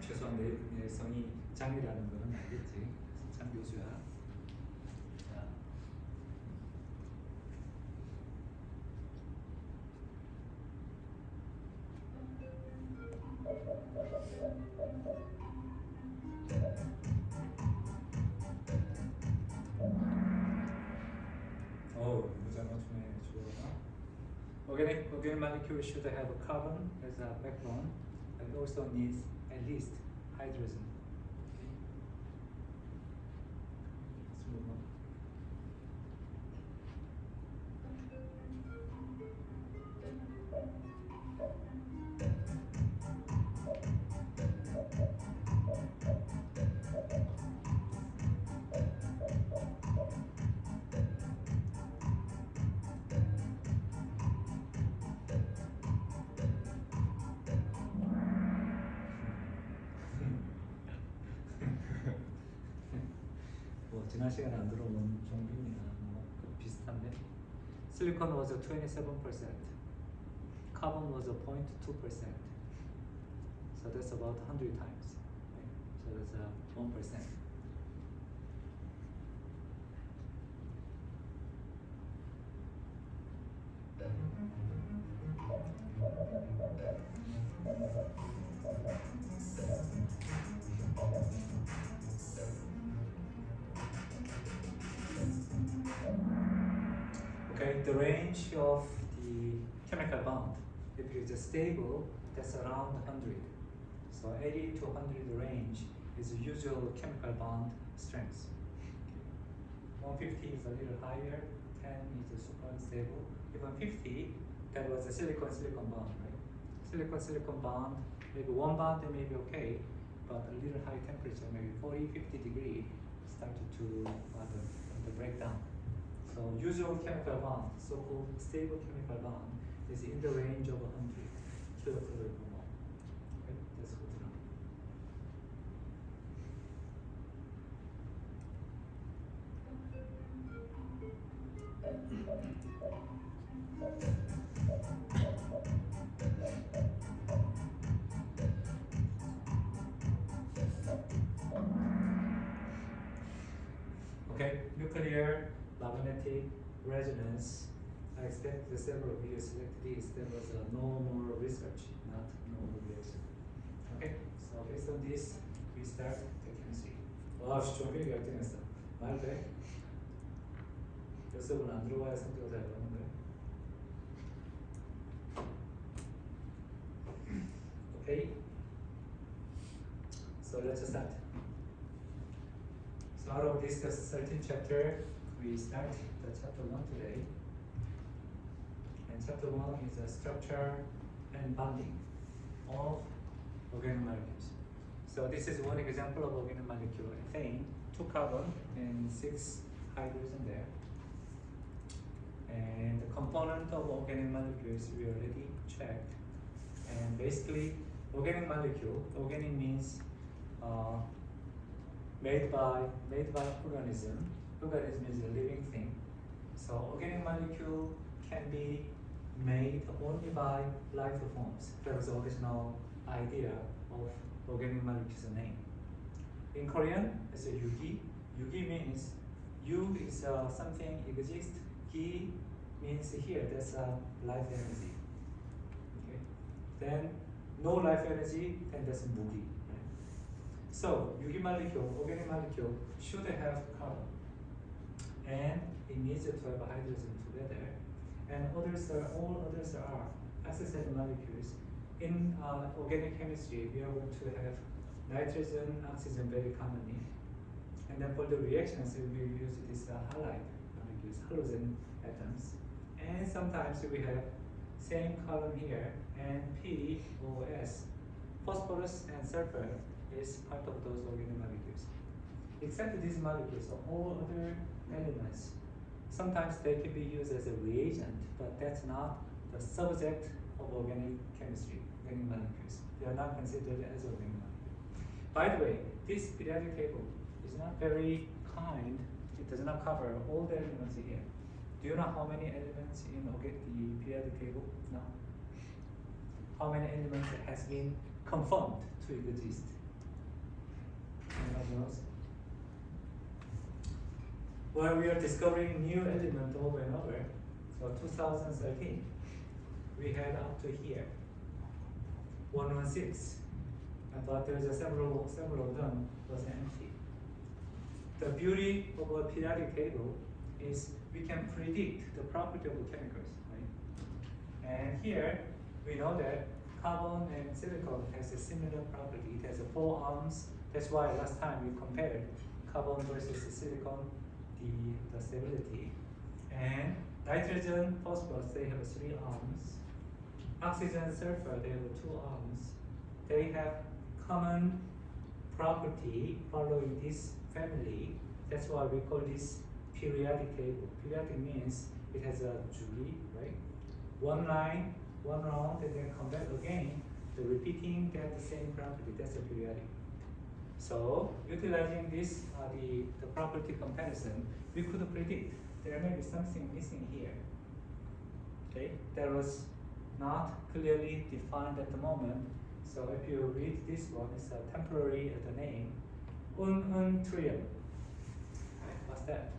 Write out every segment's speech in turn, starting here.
최소한 내성이 장이라는 거는 알겠지. 장 교수야. 자. 모자 맞추네. 좋아. Organic molecule should have a carbon as a backbone, and also needs at least hydrogen. Okay. Let's move on. 뭐 지난 시간에 안 들어본 종류입니다. 뭐 비슷한데. Silicon was 27%. Carbon was 0.2%. So that's about 100 times. Okay. So that's 1%. Okay, the range of the chemical bond, if it is stable, that's around 100. So 80 to 100 range is the usual chemical bond strength. 150 is a little higher, 10 is super unstable. Even 50, that was a silicon-silicon bond, right? Silicon-silicon bond, maybe one bond may be okay, but a little high temperature, maybe 40, 50 degree, started to break down. So usual chemical bond, so-called stable chemical bond, is in the range of 100 kilocalorie per mole. Okay, that's good to know. Okay, nuclear magnetic resonance. I expect the several of you select this. There was no more research, not no more reaction. Okay, so based on this, we start the chemistry. 와, 종이 결정했어. 말 돼? 요셉은 안 들어와야 성격을 잘 보는 거야. Okay, so let's start. So out of this 13th chapter, we start the chapter 1 today. And chapter 1 is the structure and bonding of organic molecules. So this is one example of organic molecule, ethane, 2 carbon and 6 hydrogen there. And the component of organic molecules we already checked. And basically, organic molecule, organic means made by organism, organism is a living thing. So organic molecule can be made only by life forms. That was the original idea of organic molecule's name. In Korean, it's a yugi. Yugi means yu is something exists. Gi means here, that's life energy. Okay. Then no life energy, then that's mugi. Right? So yugi molecule, organic molecule should have carbon, and it needs to have hydrogen together, and all others are accessory molecules. In organic chemistry, we are going to have nitrogen, oxygen very commonly, and then for the reactions we use this halide molecules, halogen atoms, and sometimes we have same column here, and P or S, phosphorus and sulfur is part of those organic molecules. Except these molecules, so all other elements, sometimes they can be used as a reagent, but that's not the subject of organic chemistry, organic molecules. They are not considered as organic molecules. By the way, this periodic table is not very kind. It does not cover all the elements here. Do you know how many elements in the periodic table? No. How many elements has been confirmed to exist? Anybody knows? Well, we are discovering new element over and over. So 2013, we had up to here 116, but there's several of them was empty. The beauty of a periodic table is we can predict the property of the chemicals, right? And here we know that carbon and silicon has a similar property. It has 4 arms. That's why last time we compared carbon versus silicon, the stability. And nitrogen, phosphorus, they have 3 arms. Oxygen, sulfur, they have 2 arms. They have common property following this family. That's why we call this periodic table. Periodic means it has a Julie, right? One line, one round, and then come back again. The repeating that the same property, that's a periodic. So utilizing this, the property comparison, we could predict there may be something missing here. Okay, that was not clearly defined at the moment. So if you read this one, it's a temporary at the name, trium. What's that?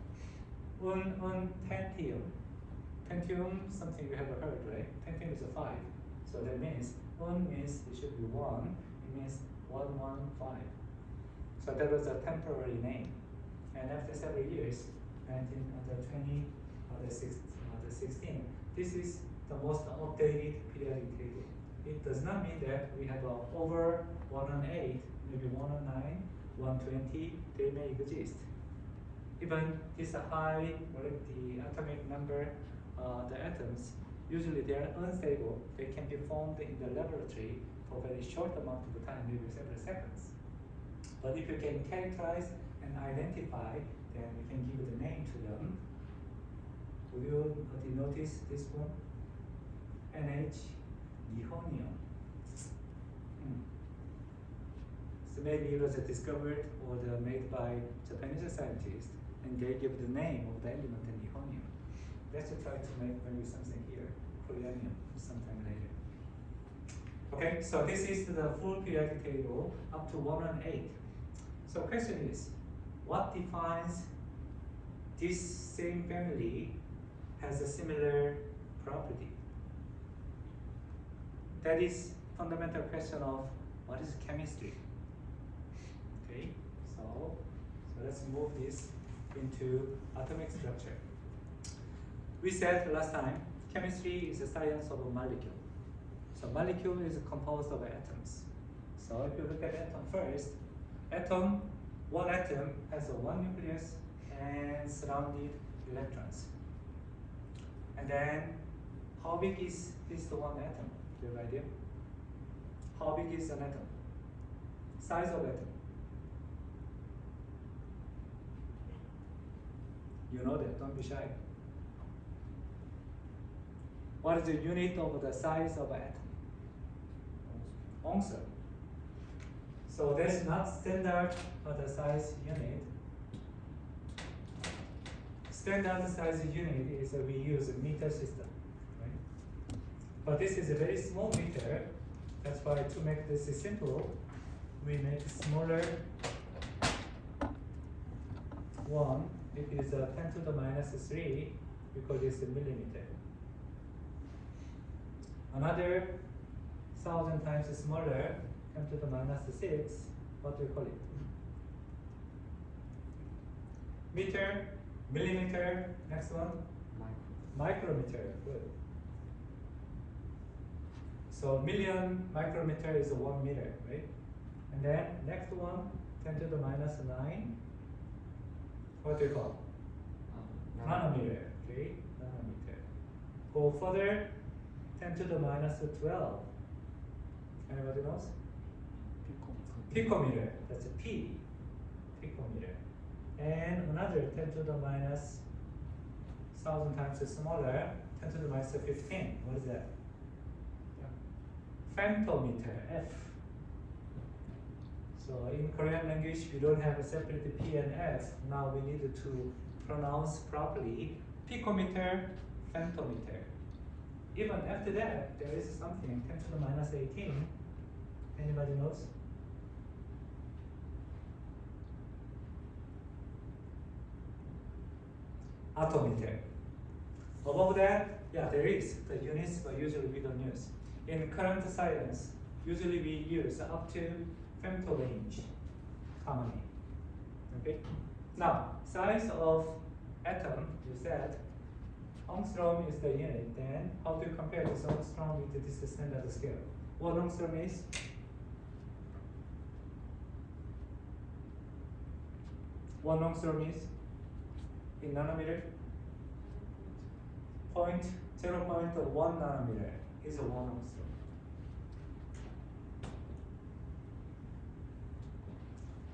Tantium. Tantium, something you have heard, right? Tantium is a 5. So that means means it should be 1. It means 115. So that was a temporary name. And after several years, 1920, the 16, this is the most updated periodic table. It does not mean that we have over 108, maybe 109, 120, they may exist. Even this high, the atomic number, the atoms, usually they are unstable. They can be formed in the laboratory for a very short amount of time, maybe several seconds. But if you can characterize and identify, then we can give the name to them. Would you notice this one? NH, nihonium. So maybe it was discovered or made by Japanese scientists, and they give the name of the element nihonium. Let's try to make maybe something here, polonium, sometime later. Okay, so this is the full periodic table up to 108. So question is, what defines this same family has a similar property? That is fundamental question of what is chemistry. Okay, so let's move this into atomic structure. We said last time, chemistry is the science of a molecule. So molecule is composed of atoms. So if you look at atom first, one atom has one nucleus and surrounded electrons. And then, how big is this one atom? Do you have an idea? How big is an atom? Size of atom. You know that, don't be shy. What is the unit of the size of an atom? Angstrom. So that's not standard for the size unit. standard size unit is we use a meter system, right? But this is a very small meter. That's why to make this simple, we make smaller one. It is 10 to the minus 3 because it's a millimeter. Another 1,000 times smaller, 10 to the minus 6. What do we call it? Meter, millimeter. Next one. Micrometer. Good. So million micrometer is 1 meter, right? And then next one, 10 to the minus 9. What do you call? Nanometer. Okay, nanometer. Go further, 10 to the minus 12. Anybody knows? Picometer. That's a P. Picometer. And another 10 to the minus 1,000 times smaller, 10 to the minus 15. What is that? Femtometer, F. So in Korean language, we don't have a separate P and F. Now we need to pronounce properly picometer, femtometer. Even after that, there is something 10 to the minus 18. Anybody knows? Attometer. Above that, yeah, there is the units, but usually we don't use. In current science, usually we use up to femtorange commonly. Okay. Now, size of atom, you said, angstrom is the unit. Then, how do you compare this angstrom with this standard scale? What angstrom is? One angstrom is in nanometer. 0.1 nanometer is a 1 angstrom.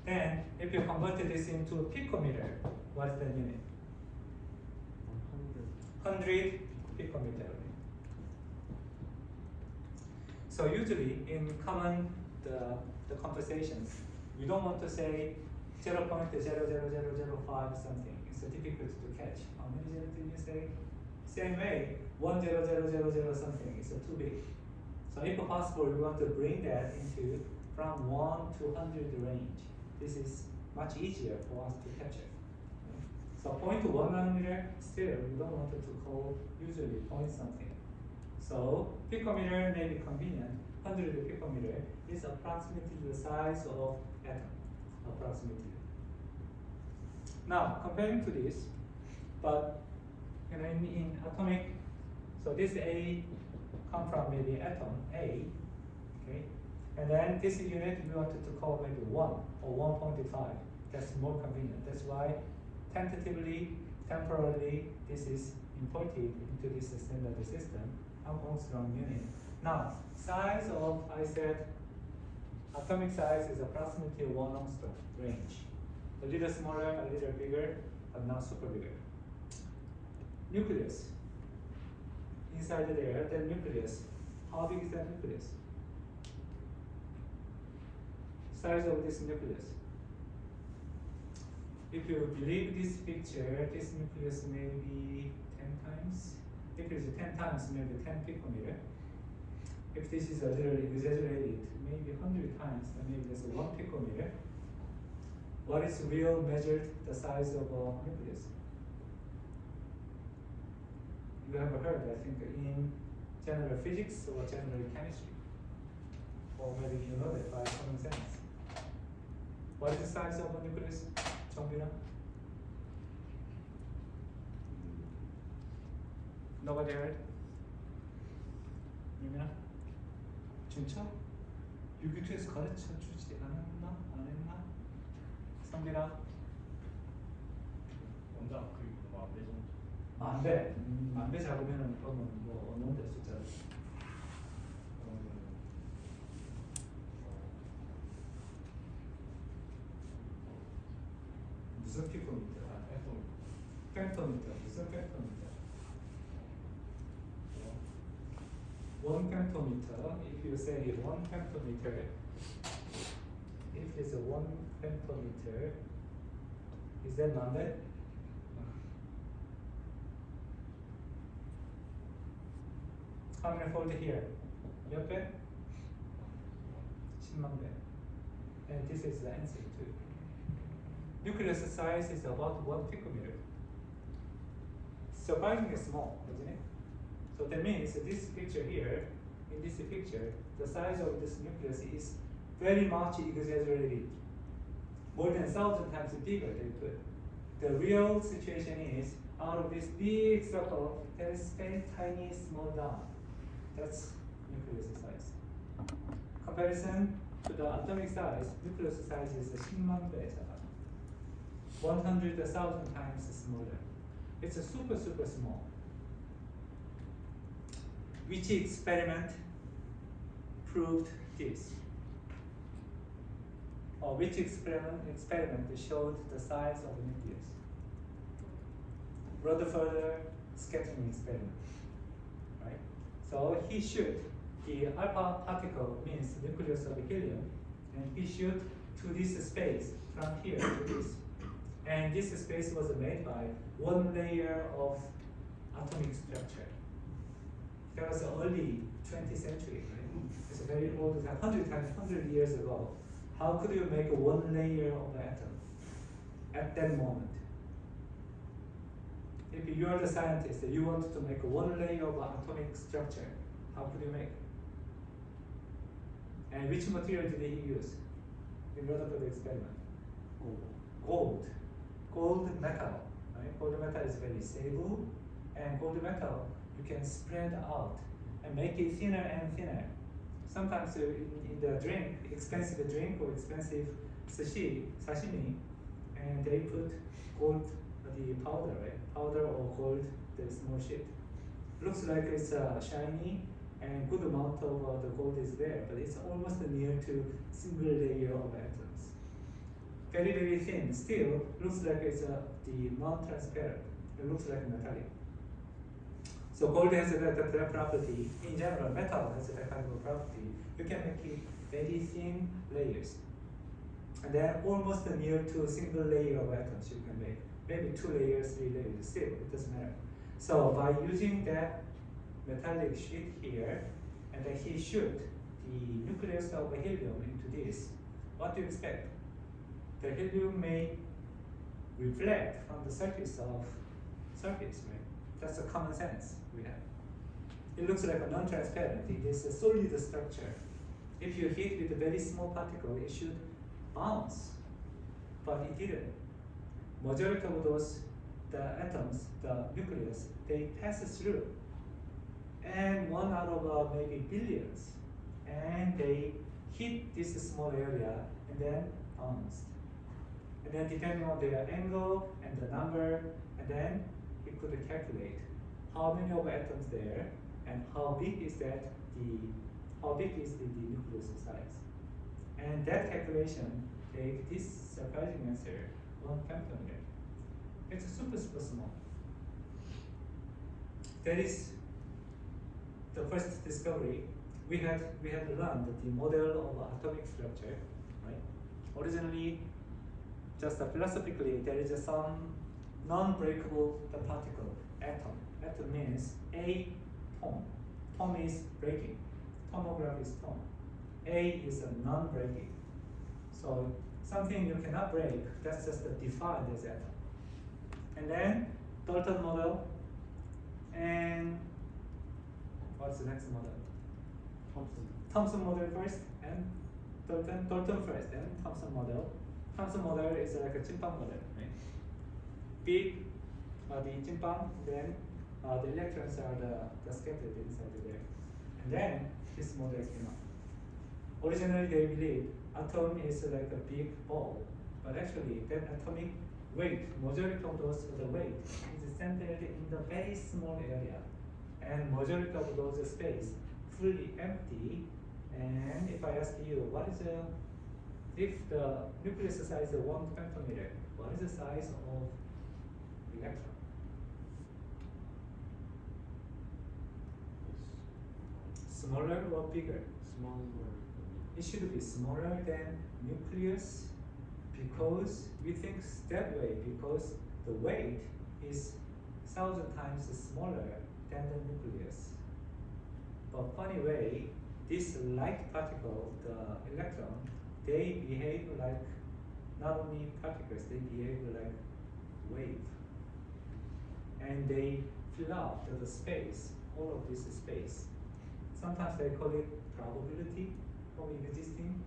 Then, if you convert this into picometer, what is the unit? 100 picometer. So usually in common the conversations, we don't want to say 0.00005 something. It's difficult to catch. How many zeros did you say? Same way, 10000 something is too big. So if possible, we want to bring that into from 1 to 100 range. This is much easier for us to capture. So 0.1 nanometer, still we don't want it to call usually point something. So picometer may be convenient. 100 picometer is approximately the size of atom, approximately. Now comparing to this, but in atomic, so this A come from maybe atom A, okay, and then this unit we wanted to call maybe 1 or 1.5. That's more convenient. That's why tentatively, temporarily, this is imported into this standard system, angstrom unit. Now, size of, I said, atomic size is approximately 1 angstrom range. A little smaller, a little bigger, but not super bigger. Nucleus. Inside there, the nucleus. How big is that nucleus? Size of this nucleus. If you believe this picture, this nucleus may be 10 times. If it is 10 times, maybe 10 picometer. If this is a little exaggerated, maybe 100 times, then maybe that's 1 picometer. What is real measured the size of a nucleus? You have heard, I think, in general physics or general chemistry. Or maybe you know that by common sense. What is the size of a nucleus? 정빈아? Nobody heard? 유민아? 진짜? 6.2에서 가르쳐 주지 않았나? 안 했나? 성빈아? 원장 그리고 뭐 안 되죠? 안 돼. 안 돼 잡으면은 그러면 뭐 없는데 숫자. 무슨 피코미터? 펜토미터. 무슨 펜토미터? 1 femtometer. If you say 1 femtometer, if it's a 1 femtometer, is that number? How many fold here? 몇 배? 10만 배. And this is the answer too. Nucleus size is about 1 picometer. Surprisingly small, isn't it? So that means this picture here, in this picture, the size of this nucleus is very much exaggerated. More than 1,000 times bigger they put. The real situation is, out of this big circle, there is very tiny small dot. That's nucleus size. Comparison to the atomic size, nucleus size is 10만 배 작아. 100,000 times smaller. It's a super small. Which experiment proved this? Or which experiment showed the size of the nucleus? Rutherford scattering experiment, right? So he shoot the alpha particle, means nucleus of helium, and he shoot to this space from here to this. And this space was made by one layer of atomic structure. That was early 20th century, right? It's a very old, 100 years ago. How could you make one layer of the atom at that moment? If you are the scientist, you want to make one layer of atomic structure, how could you make? And which material did he use in order for the experiment? Gold. Gold metal, right? Gold metal is very stable, and gold metal you can spread out and make it thinner and thinner. Sometimes in the drink, expensive drink or expensive sashimi, and they put gold, the powder, right? Powder or gold, the small sheet. Looks like it's shiny and good amount of the gold is there, but it's almost near to single layer of atoms. Very thin. Still looks like it's the non-transparent. It looks like metallic. So gold has that property. In general, metal has that kind of property. You can make it very thin layers, and then almost near to a single layer of atoms you can make. Maybe 2 layers, 3 layers. Still, it doesn't matter. So by using that metallic sheet here, and then he shoot the nucleus of helium into this, what do you expect? The helium may reflect from the surface, right? That's a common sense we have. It looks like a non-transparent. It is a solid structure. If you hit with a very small particle, it should bounce, but it didn't. Majority of those, the atoms, the nucleus, they pass through, and one out of maybe billions, and they hit this small area and then bounced. And then depending on their angle and the number, and then you could calculate how many of atoms there and how big is the nucleus size. And that calculation gave this surprising answer, 1 femtometer. It's super small. That is the first discovery. We had learned the model of atomic structure, right? Originally, just philosophically, there is some non-breakable particle, atom. Atom means a atom. Atom is breaking. Tomograph is atom. A is a non-breaking. So something you cannot break, that's just defined as atom. And then Dalton model, and what's the next model? Thomson model first, and Dalton first, and Thomson model. Thomson model is like a chimpang model, right? Big, the chimpang, then the electrons are the scattered inside there. And then this model came up. Originally they believed atom is like a big ball, but actually that atomic weight, majority of the weight is centered in the very small area, and majority of those space fully empty. And if I ask you, if the nucleus size is 1 femtometer, what is the size of electron? Smaller or bigger? Smaller. It should be smaller than nucleus, because we think that way because the weight is 1,000 times smaller than the nucleus. a funny way, this light particle, the electron, they behave like not only particles, they behave like wave. And they fill up the space, all of this space. Sometimes they call it probability of existing,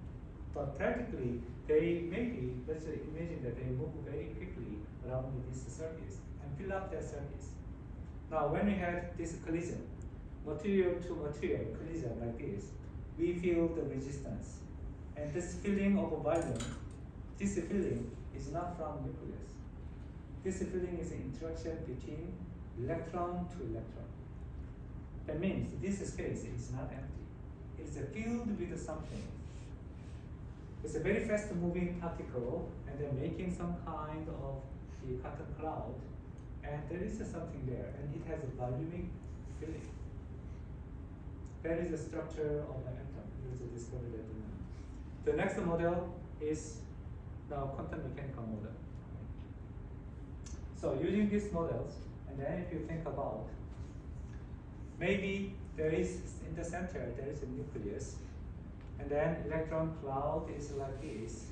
but practically they maybe, let's imagine that they move very quickly around this surface and fill up that surface. Now when we have this collision, material to material collision like this, we feel the resistance. And this feeling of a volume, this feeling is not from nucleus. This feeling is an interaction between electron to electron. That means this space is not empty. It is filled with something. It's a very fast moving particle and then making some kind of the quantum cloud, and there is something there, and it has a volumic feeling. That is the structure of the atom. It was discovered at the moment. The next model is now quantum mechanical model. So using these models, and then if you think about, maybe there is in the center there is a nucleus, and then electron cloud is like this,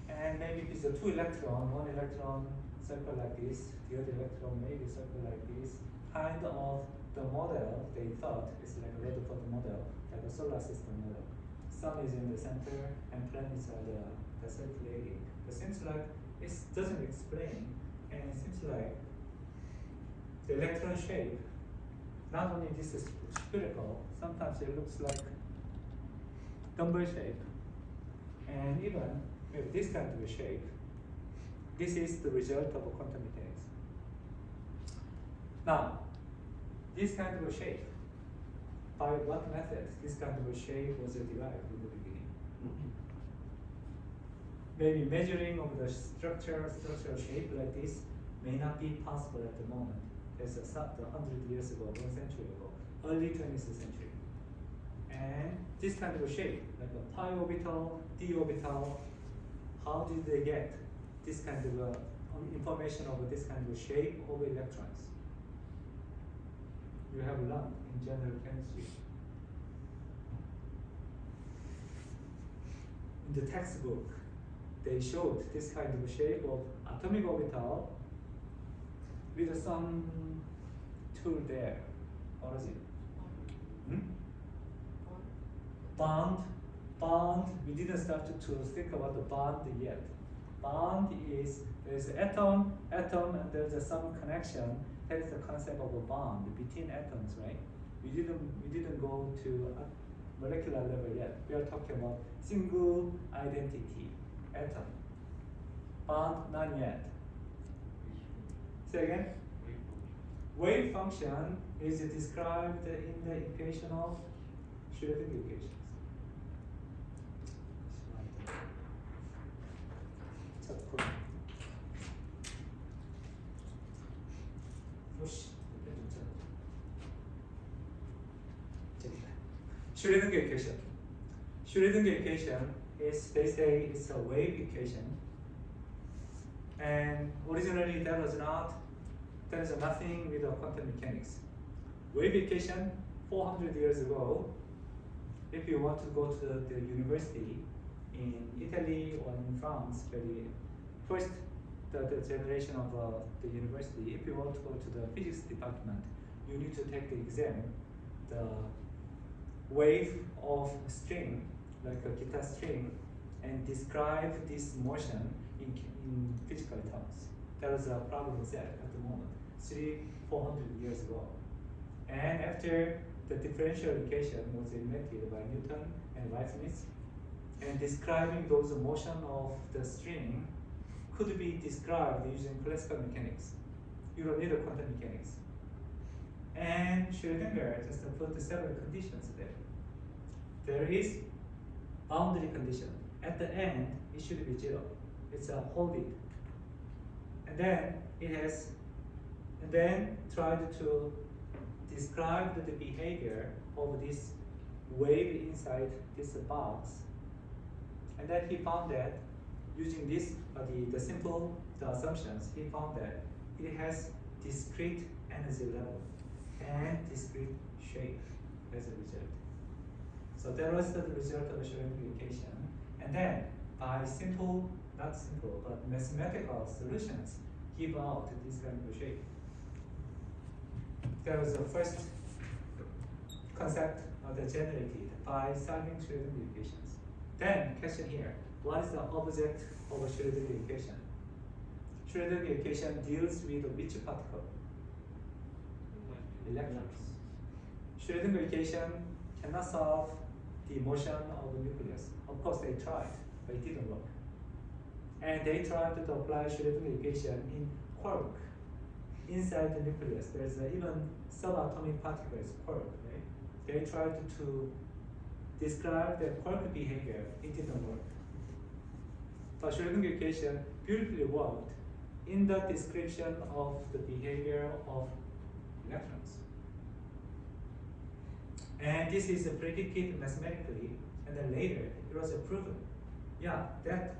and maybe it's a two electron, one electron circle like this, the other electron maybe circle like this. Kind of the model they thought is like a Rutherford model, like a solar system model. Sun is in the center and planets are the circulating. It seems like it doesn't explain, and it seems like the electron shape, not only this is spherical, sometimes it looks like dumbbell shape, and even with this kind of a shape, this is the result of a quantum mechanics. Now, this kind of a shape, by what method this kind of a shape was derived in the beginning? Maybe measuring of the structural shape like this may not be possible at the moment. There's a 100 years ago, 1 century ago, early 20th century. And this kind of a shape, like a pi orbital, d orbital, how did they get this kind of information over this kind of shape of electrons? You have learned in general chemistry. In the textbook, they showed this kind of shape of atomic orbital with some tool there. What is it? Bond. We didn't start to think about the bond yet. Bond is, there's an atom, and there's some connection. That is the concept of a bond between atoms, right? We didn't go to a molecular level yet. We are talking about single identity atom. Bond, not yet. Say again? Wave function is described in the equation of Schrödinger equations. Schrödinger equation. Schrödinger equation is, they say it's a wave equation, and originally there is nothing with the quantum mechanics. Wave equation 400 years ago, if you want to go to the university in Italy or in France, first the generation of the university, if you want to go to the physics department, you need to take the exam, the wave of string, like a guitar string, and describe this motion in physical terms. That was a problem set at the moment, 400 years ago. And after the differential equation was invented by Newton and Leibniz, and describing those motion of the string could be described using classical mechanics. You don't need a quantum mechanics. And Schrödinger just put several conditions there. There is boundary condition. At the end, it should be 0. It's a hold it. And then tried to describe the behavior of this wave inside this box. And then he found that using this, the assumptions, he found that it has discrete energy level and discrete shape. as a result. So that was the result of Schrödinger equation. And then by simple, not simple, but mathematical solutions give out this kind of shape. That was the first concept that generated by solving Schrödinger equations. Then question here, what is the object of a Schrödinger equation? Schrödinger equation deals with which particle? Electrons. Schrödinger equation cannot solve the motion of the nucleus. Of course they tried, but it didn't work. And they tried to apply Schrödinger equation in quark. Inside the nucleus, there's even subatomic particles, quark, right? They tried to describe the quark behavior, it didn't work. But Schrödinger equation beautifully worked in the description of the behavior of electrons. And this is predicted mathematically, and then later it was proven. Yeah, that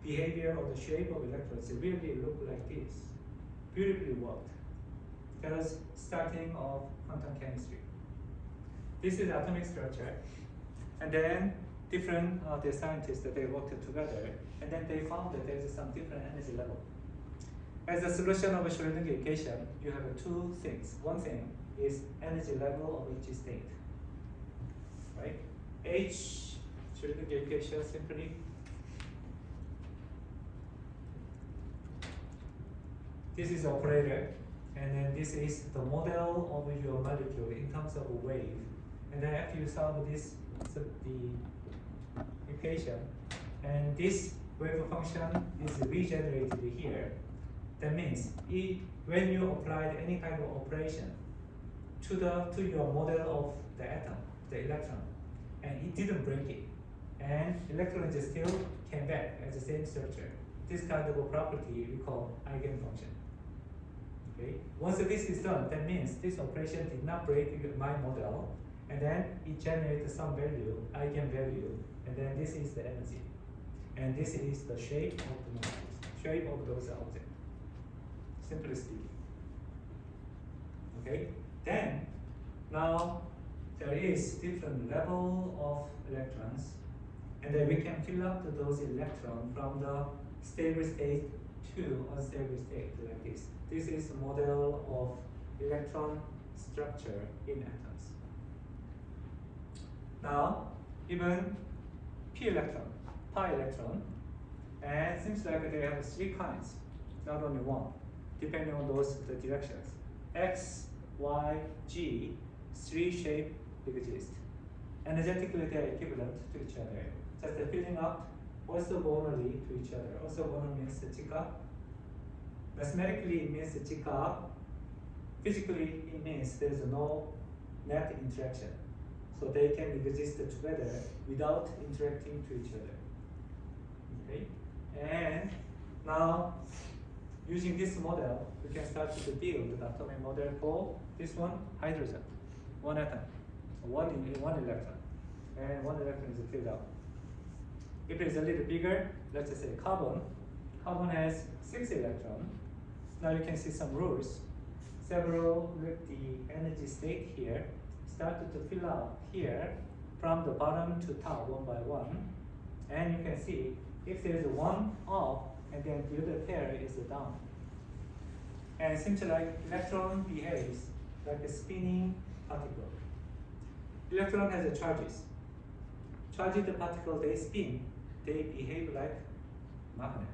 behavior or the shape of electrons really look like this. Beautifully worked. That was starting of quantum chemistry. This is atomic structure, and then different the scientists that they worked together, and then they found that there's some different energy level. As a solution of a Schrödinger equation, you have two things. One thing is energy level of each state, right? H Schrödinger equation simply. This is operator, and then this is the model of your molecule in terms of a wave. And then after you solve this, the equation, and this wave function is regenerated here. That means when you applied any kind of operation to your model of the atom, the electron, and it didn't break it, and electron just still came back as the same structure. This kind of a property we call eigenfunction. Okay. Once this is done, that means this operation did not break my model, and then it generates some value, eigenvalue, and then this is the energy, and this is the shape of the molecules, shape of those objects. Simply speaking. Okay. Then now there is different level of electrons, and then we can fill up those electrons from the stable state to unstable state like this. This is a model of electron structure in atoms. Now, even p electron, pi electron, and it seems like they have three kinds, not only one, depending on the directions. X, Y, G, three shape exist. Energetically, they are equivalent to each other. Just the filling up orthogonally to each other. Orthogonal means chica. Mathematically, it means chica. Physically, it means there is no net interaction. So they can exist together without interacting to each other. Okay? And now, using this model, we can start to build the atomic model for this one, hydrogen. One atom, one electron, and one electron is filled up. If it is a little bigger, let's just say carbon. Carbon has 6 electrons. Now you can see some rules. Several with the energy state here started to fill out here from the bottom to top one by one. And you can see if there is one up and then the other pair is down. And it seems like electron behaves like a spinning particle. Electron has charges. Charged particle, they spin, they behave like magnet.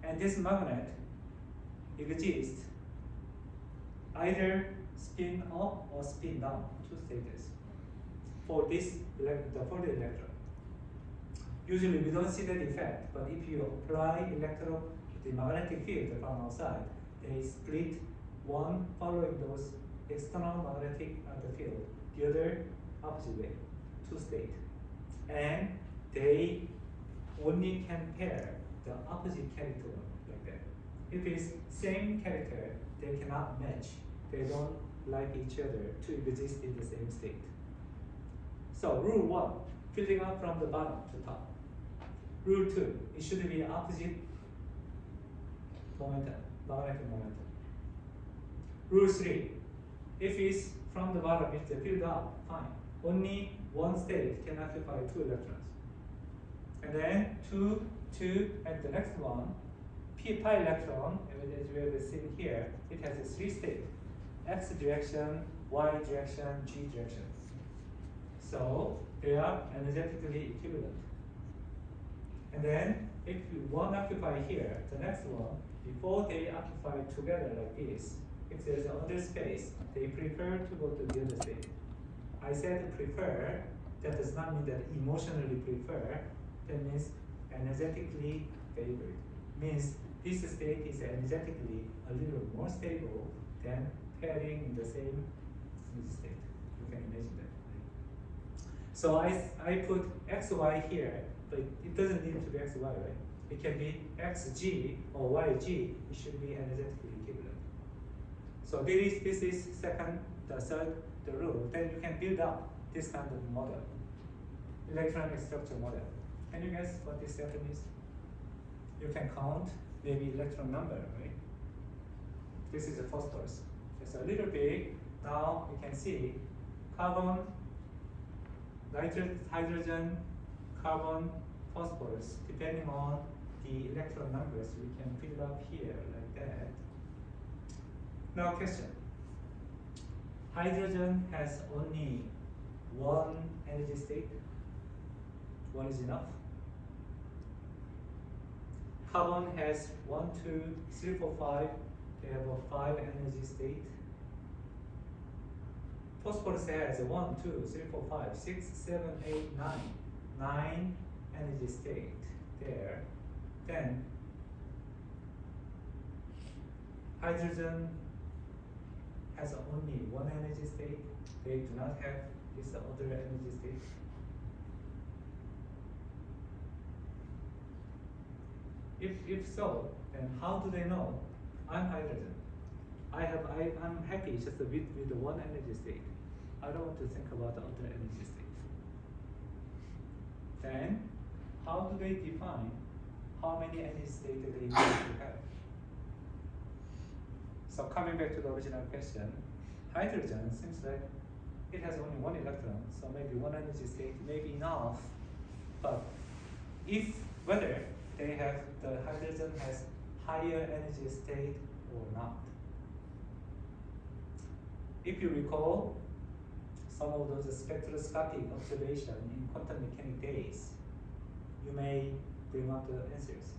And this magnet exists either spin up or spin down, two stages for the electron. Usually we don't see that effect, but if you apply the magnetic field from outside, they split one following those external magnetic field, the other opposite way, two state. And they only can pair the opposite character like that. If it's same character, they cannot match. They don't like each other to exist in the same state. So rule 1, filling up from the bottom to top. Rule 2, it should be opposite momentum, magnetic momentum. Rule 3, if it's from the bottom, if they filled up, fine. Only one state can occupy 2 electrons. And then 2, 2, and the next one, p pi electron, as we have seen here, it has a 3 state: x direction, y direction, g direction. So they are energetically equivalent. And then if one occupy here, the next one, before they occupy together like this, if there's another space, they prefer to go to the other state. I said prefer, that does not mean that emotionally prefer, that means energetically favored. Means this state is energetically a little more stable than pairing in the same state. You can imagine that. So I put xy here, but it doesn't need to be xy, right? It can be xg or yg. It should be energetically equivalent. So this is second, the third, the rule. Then you can build up this kind of model, electronic structure model. Can you guess what this atom is? You can count maybe electron number, right? This is a phosphorus. It's a little big. Now you can see carbon, hydrogen, carbon, phosphorus. Depending on the electron numbers, we can fill up here like that. Now question. Hydrogen has only one energy state. One is enough. Carbon has 1, 2, 3, 4, 5. They have a 5 energy state. Phosphorus has 1, 2, 3, 4, 5, 6, 7, 8, 9. 9 energy state there. Then hydrogen has only one energy state. They do not have this other energy state. If so, then how do they know I'm hydrogen? I'm happy just with the one energy state. I don't want to think about the other energy state. Then how do they define how many energy states they need to have? So coming back to the original question, hydrogen seems like it has only one electron, so maybe one energy state may be enough. But whether the hydrogen has higher energy state or not. If you recall some of those spectroscopic observation in quantum mechanics days, you may bring up the answers.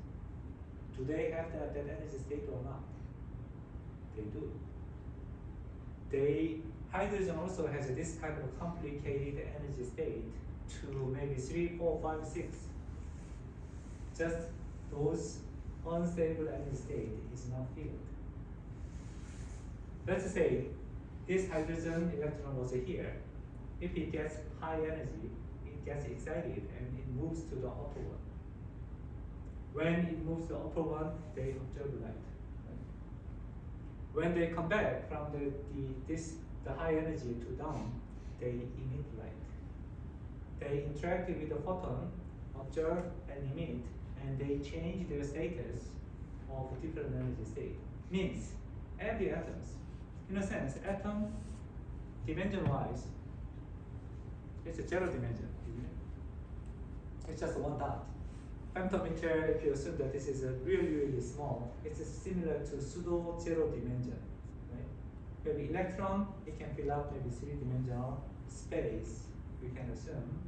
Do they have that energy state or not? They do. Hydrogen also has this kind of complicated energy state to maybe 3, 4, 5, 6. Just those unstable energy state is not filled. Let's say this hydrogen electron was here. If it gets high energy, it gets excited and it moves to the upper one. When it moves to the upper one, they observe light. When they come back from the high energy to down, they emit light. They interact with the photon, observe and emit, and they change their status of different energy state. Means every atoms, in a sense, atom dimension-wise, it's a 0 dimension, isn't it? It's just one dot. Femtometer, if you assume that this is really small, it's similar to pseudo 0 dimension, right? Maybe electron, it can fill up maybe 3-dimensional space, we can assume.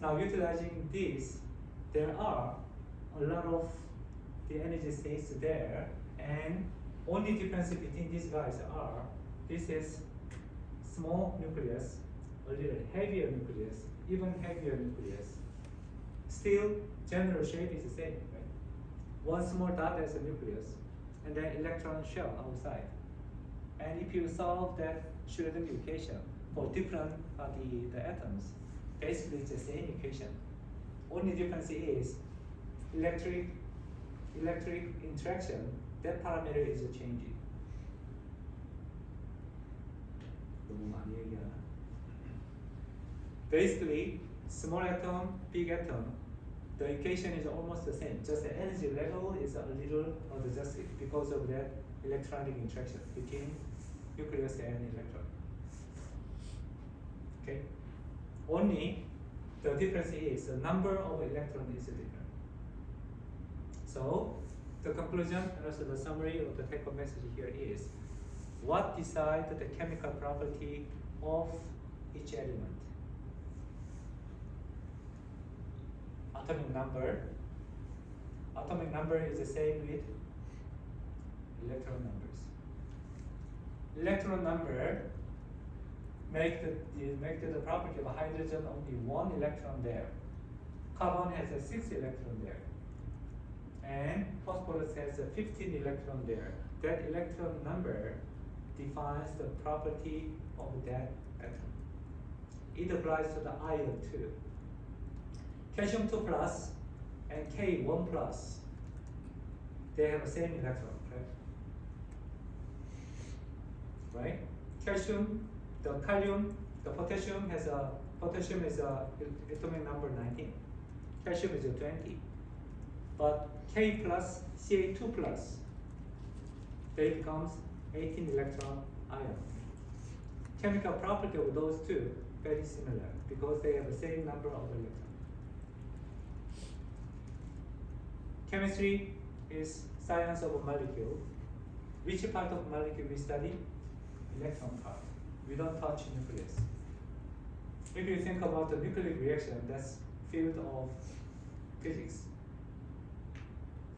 Now utilizing this, there are a lot of the energy states there, and only difference between these guys are, this is small nucleus, a little heavier nucleus, even heavier nucleus. Still, general shape is the same, right? One small dot as a nucleus, and then electron shell outside. And if you solve that Schrödinger equation for different the atoms, basically it's the same equation. Only difference is electric interaction, that parameter is changing. Basically, small atom, big atom, the equation is almost the same. Just the energy level is a little adjusted because of that electronic interaction between nucleus and electron. Okay. Only the difference is the number of electrons is different. So the conclusion and also the summary of the take-home message here is what decides the chemical property of each element? Atomic number. Atomic number is the same with electron numbers. Electron number make the property of hydrogen only 1 electron there. Carbon has a 6 electron there. And phosphorus has a 15 electron there. That electron number defines the property of that atom. It applies to the ion too. Calcium 2 plus and K1 plus, they have the same electron, right? Calcium, the calcium, the potassium is atomic number 19. Calcium is 20. But K plus, Ca2 plus, they becomes 18 electron ion. Chemical property of those two very similar because they have the same number of electrons. Chemistry is science of a molecule. Which part of molecule we study? Electron part. We don't touch nucleus. If you think about the nucleic reaction, that's field of physics.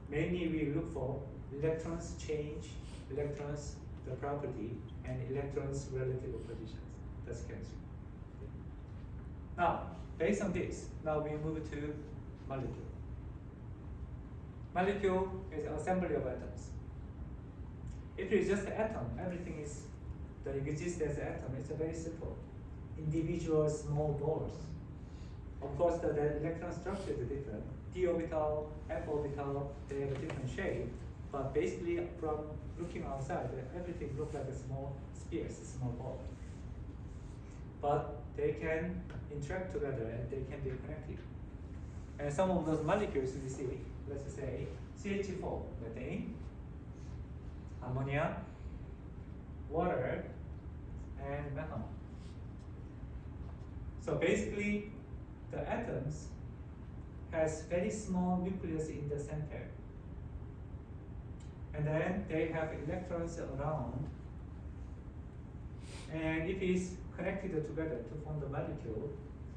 Mainly we look for electrons change, electrons the property, and electrons relative positions. That's chemistry. Now, based on this, now we move to molecule. Molecule is assembly of atoms. If it's just an atom, everything is that exists as an atom. It's very simple. Individual small balls. Of course, the electron structure is different. D orbital, F orbital, they have a different shape. But basically, from looking outside, everything looks like a small spheres, a small ball. But they can interact together and they can be connected. And some of those molecules we see, let's say CH4, methane, ammonia, water, and methanol. So basically, the atoms has very small nucleus in the center. And then they have electrons around. And if it's connected together to form the molecule,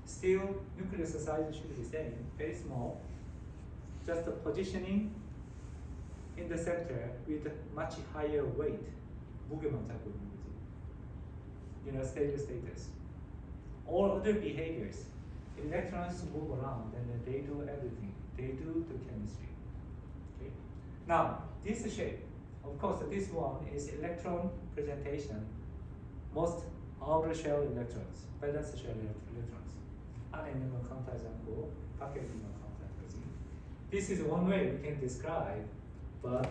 still nucleus size should be same, very small. Just the positioning in the center with much higher weight. 무게만 잡고 있는 거지. Stable status. All other behaviors, electrons move around and then they do everything. They do the chemistry. Okay. Now, this shape, of course, this one is electron presentation. Most outer shell electrons, valence shell electrons. 안에 있는 건 카운트하지 않고 밖에 있는 건 카운트하는 거지. This is one way we can describe, but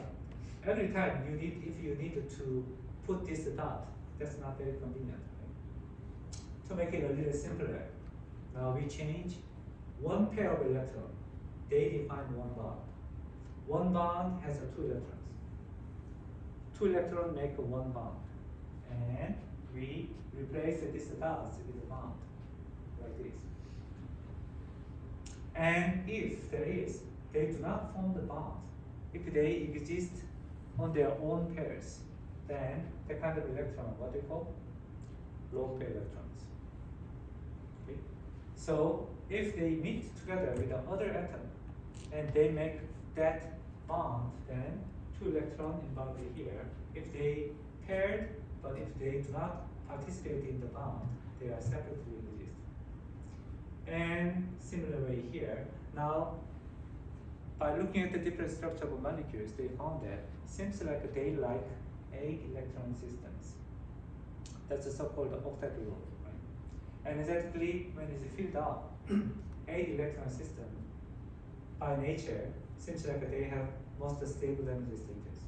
every time if you need to put this dot, that's not very convenient. Right? To make it a little simpler, now we change one pair of electrons. They define one bond. One bond has 2 electrons. 2 electrons make one bond, and we replace this dots with a bond like this. And if they do not form the bond, if they exist on their own pairs, then the kind of electron, what they call? Lone pair electrons. Okay? So if they meet together with the other atom and they make that bond, then 2 electrons involved here. If they paired, but if they do not participate in the bond, they are separately exist. And similar way here. Now, by looking at the different structure of molecules, they found that seems like they like 8 electron systems. That's the so-called octet rule, right? And exactly when it's filled up, 8 electron system by nature seems like they have most stable energy status.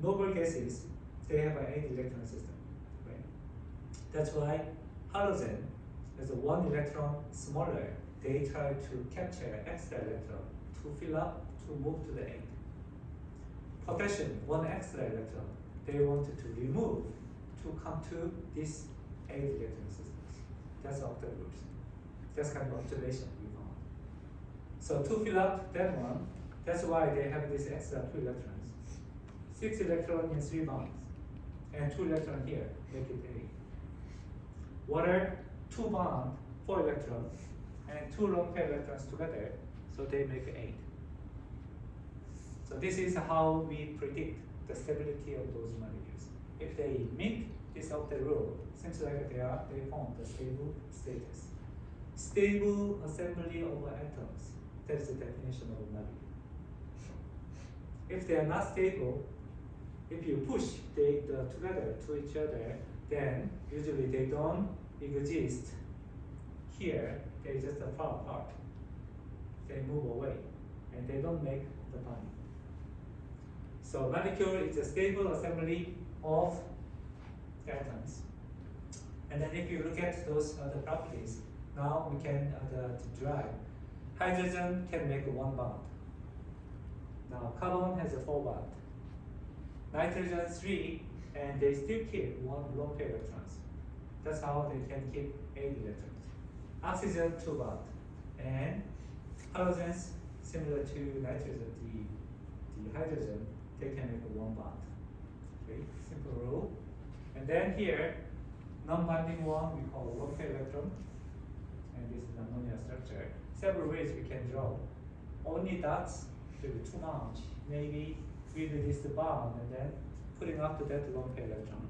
Noble gases, they have an 8 electron system, right? That's why halogen is a 1 electron smaller. They try to capture extra electron to fill up, to move to the 8. Potassium, 1 extra electron. They wanted to remove to come to this 8 electron systems. That's octal groups. That's kind of observation we found. So to fill up that one, that's why they have this extra 2 electrons. 6 electrons in 3 bonds, and 2 electrons here, make it 8. Water, 2 bonds, 4 electrons, and 2 lone pair electrons together, so they make 8. So this is how we predict the stability of those molecules. If they meet this octal rule, seems like they form the stable status. Stable assembly of atoms. That's the definition of a molecule. If they are not stable, if you push them together to each other, then usually they don't exist here. They just fall apart. They move away, and they don't make the bond. So molecule is a stable assembly of atoms. And then if you look at those other properties, now we can derive. Hydrogen can make 1 bond. Now carbon has a 4 bond. Nitrogen 3, and they still keep 1 lone pair electrons. That's how they can keep 8 electrons. Oxygen 2 bond. And halogens, similar to nitrogen, the hydrogen, they can make 1 bond. Okay, simple rule. And then here, non-binding one we call lone pair electron, and this is the ammonia structure. Several ways we can draw. Only dots will be too much. Maybe we release the bond and then putting up to that lone pair electron.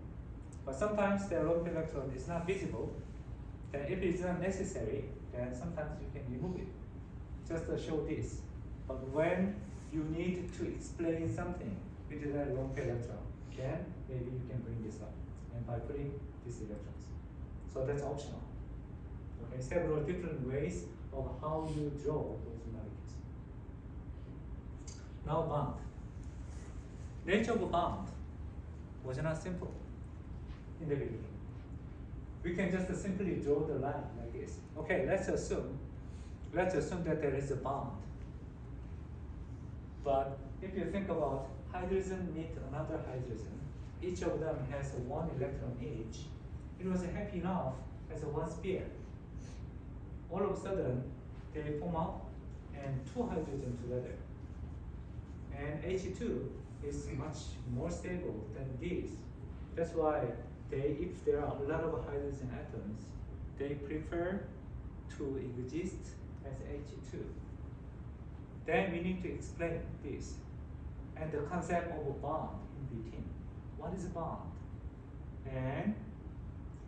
But sometimes the lone pair electron is not visible. Then if it's not necessary, then sometimes you can remove it. Just to show this. But when you need to explain something with that lone pair electron, then maybe you can bring this up, and by putting these electrons. So that's optional. Okay, several different ways of how you draw those molecules. Now bond. Nature of bond was not simple in the beginning. We can just simply draw the line like this. Okay, let's assume that there is a bond. But if you think about hydrogen meet another hydrogen, each of them has 1 electron each. It was happy enough as a 1 sphere. All of a sudden, they form up and 2 hydrogen together. And H2 is much more stable than these. That's why if there are a lot of hydrogen atoms, they prefer to exist as H2. Then we need to explain this and the concept of a bond in between. What is a bond? And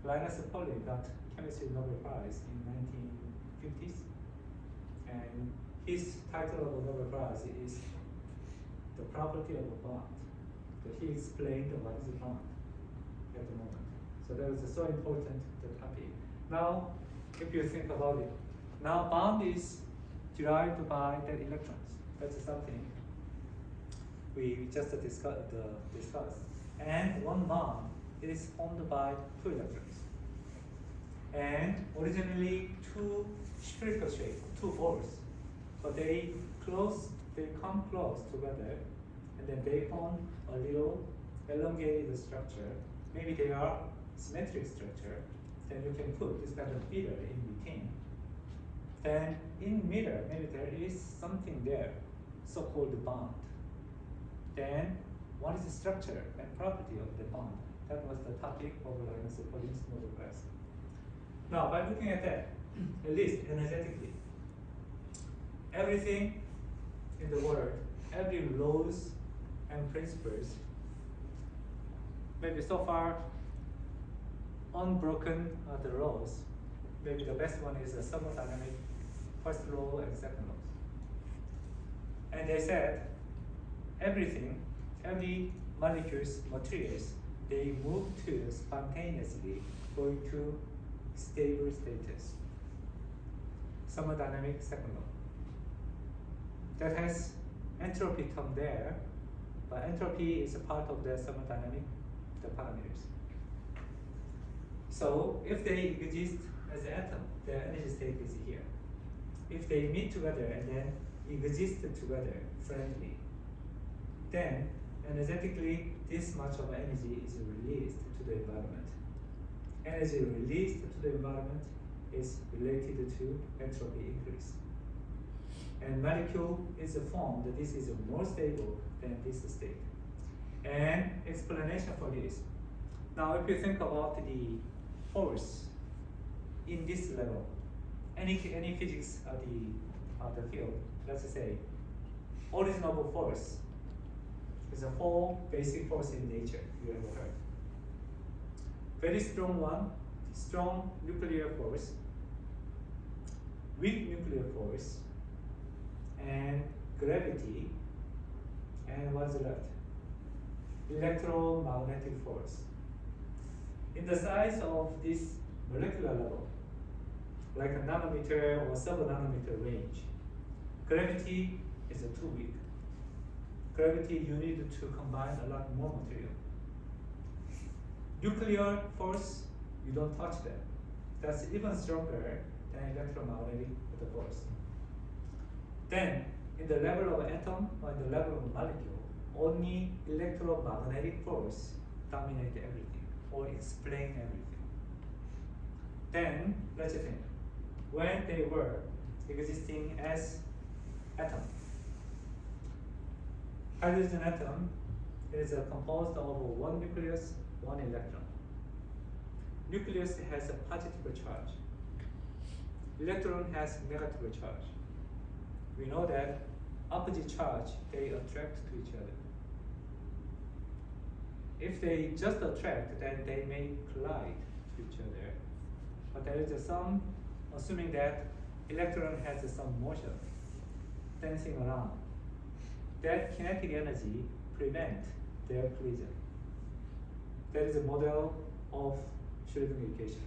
Linus Pauling got Chemistry Nobel Prize in 1950s, and his title of the Nobel Prize is The Property of a Bond. So he explained what is a bond at the moment. So that was so important, the topic. Now, if you think about it, now bond is derived by that electrons. That's something we just discussed. And 1 bond is formed by 2 electrons. And originally 2 spherical shape, 2 balls, but they come close together, and then they form a little elongated structure. Maybe they are symmetric structure. Then you can put this kind of feeder in between. Then in middle, maybe there is something there, so-called bond. Then what is the structure and property of the bond? That was the topic of Linus Pauling's Nobel Prize. Now, by looking at that, at least energetically, everything in the world, every laws and principles, maybe so far unbroken are the laws. Maybe the best one is the thermodynamic first law and second laws. And they said everything, every molecules, materials, they move to spontaneously going to stable status. Thermodynamic second law. That has entropy term there, but entropy is a part of the thermodynamic, the parameters. So if they exist as an atom, their energy state is here. If they meet together and then exist together friendly, then energetically this much of energy is released to the environment. energy released to the environment is related to entropy increase. And molecule is formed, this is more stable than this state. And explanation for this. Now if you think about the force in this level, any physics of the field, let's say, original force is a 4 basic force in nature you ever heard. Very strong one, strong nuclear force, weak nuclear force, and gravity, and what's left? Electromagnetic force. In the size of this molecular level, like a nanometer or sub-nanometer range, gravity is too weak. Gravity, you need to combine a lot more material. Nuclear force, you don't touch that. That's even stronger than electromagnetic force. Then, in the level of atom or in the level of molecule, only electromagnetic force dominate everything or explain everything. Then, let's think, when they were existing as atom, hydrogen atom is composed of one nucleus, one electron. Nucleus has a positive charge. Electron has negative charge. We know that opposite charge, they attract to each other. If they just attract, then they may collide to each other. But there is some, assuming that electron has some motion, dancing around. That kinetic energy prevents their collision. That is a model of Schrödinger equations.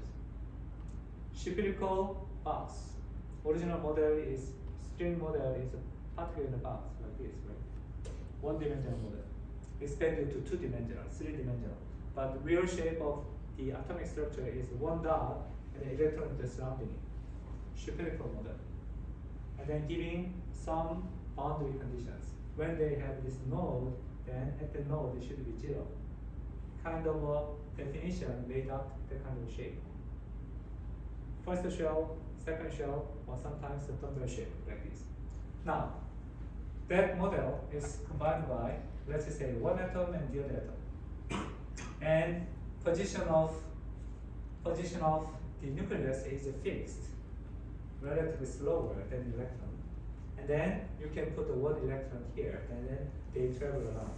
Spherical box. Original model is, string model is a particle in a box like this, right? One-dimensional model. Expanded to two-dimensional, three-dimensional. But the real shape of the atomic structure is one dot and the electron is surrounding it. Spherical model. And then giving some boundary conditions. When they have this node, then at the node it should be 0. Kind of a definition made up the kind of shape. First shell, second shell, or sometimes a dumbbell shape like this. Now, that model is combined by, let's say, one atom and the other atom. And position of the nucleus is fixed, relatively slower than the electron. And then you can put one electron here, and then they travel around.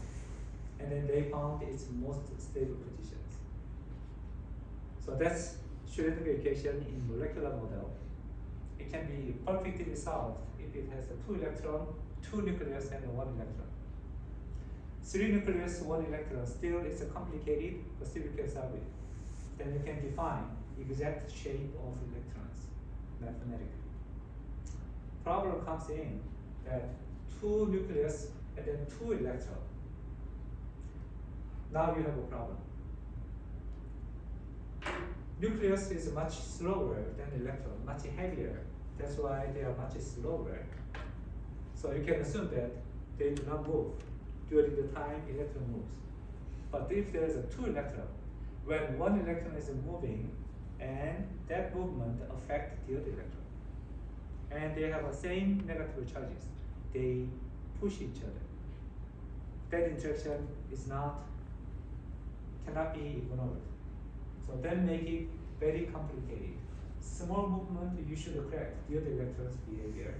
And then they found its most stable positions. So that's Schrödinger equation in molecular model. It can be perfectly solved if it has a 2 electron, 2 nucleus, and 1 electron. 3 nucleus, 1 electron, still it's complicated, but still you can solve it. Then you can define exact shape of electrons mathematically. Problem comes in that 2 nucleus and then 2 electron. Now you have a problem. Nucleus is much slower than electron, much heavier. That's why they are much slower. So you can assume that they do not move during the time electron moves. But if there is a 2 electron, when 1 electron is moving, and that movement affects the other electron, and they have the same negative charges, they push each other. That interaction cannot be ignored. So that make it very complicated. Small movement, you should correct the other electron's behavior,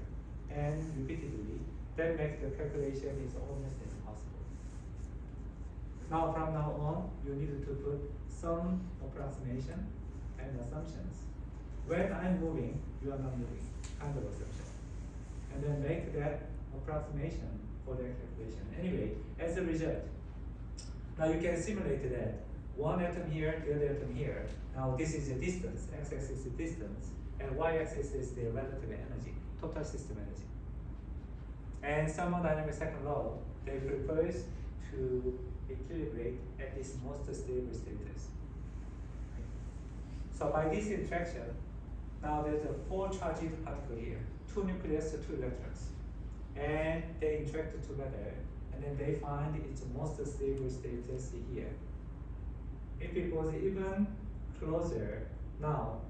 and repeatedly, that makes the calculation is almost impossible. Now, from now on, you need to put some approximation and assumptions. When I'm moving, you are not moving, kind of assumption. And then make that approximation for the calculation. Anyway, as a result, now you can simulate that. One atom here, the other atom here. Now this is the distance, x-axis is the distance, and y-axis is the relative energy, total system energy. And thermodynamic second law, they propose to equilibrate at this most stable status. So by this interaction, now there's a 4 charged particle here, 2 nucleus, 2 electrons. And they interact together, and then they find its most stable status here. If it was even closer, now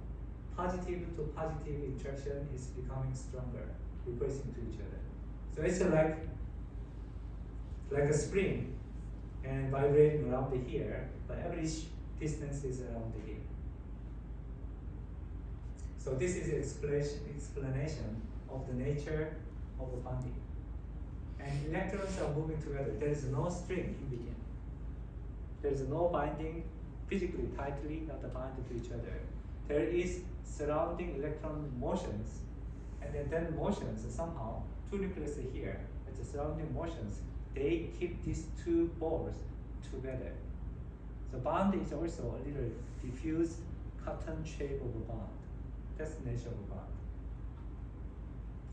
positive to positive interaction is becoming stronger, replacing to each other. So it's like a spring and vibrating around here, but average distance is around here. So this is explanation of the nature of the bonding. And electrons are moving together. There is no string in between. There is no binding physically tightly not bound to each other. There is surrounding electron motions, and then motions somehow, two nucleus here, and the surrounding motions, they keep these two balls together. So bond is also a little diffuse cotton shape of a bond. That's the nature of a bond.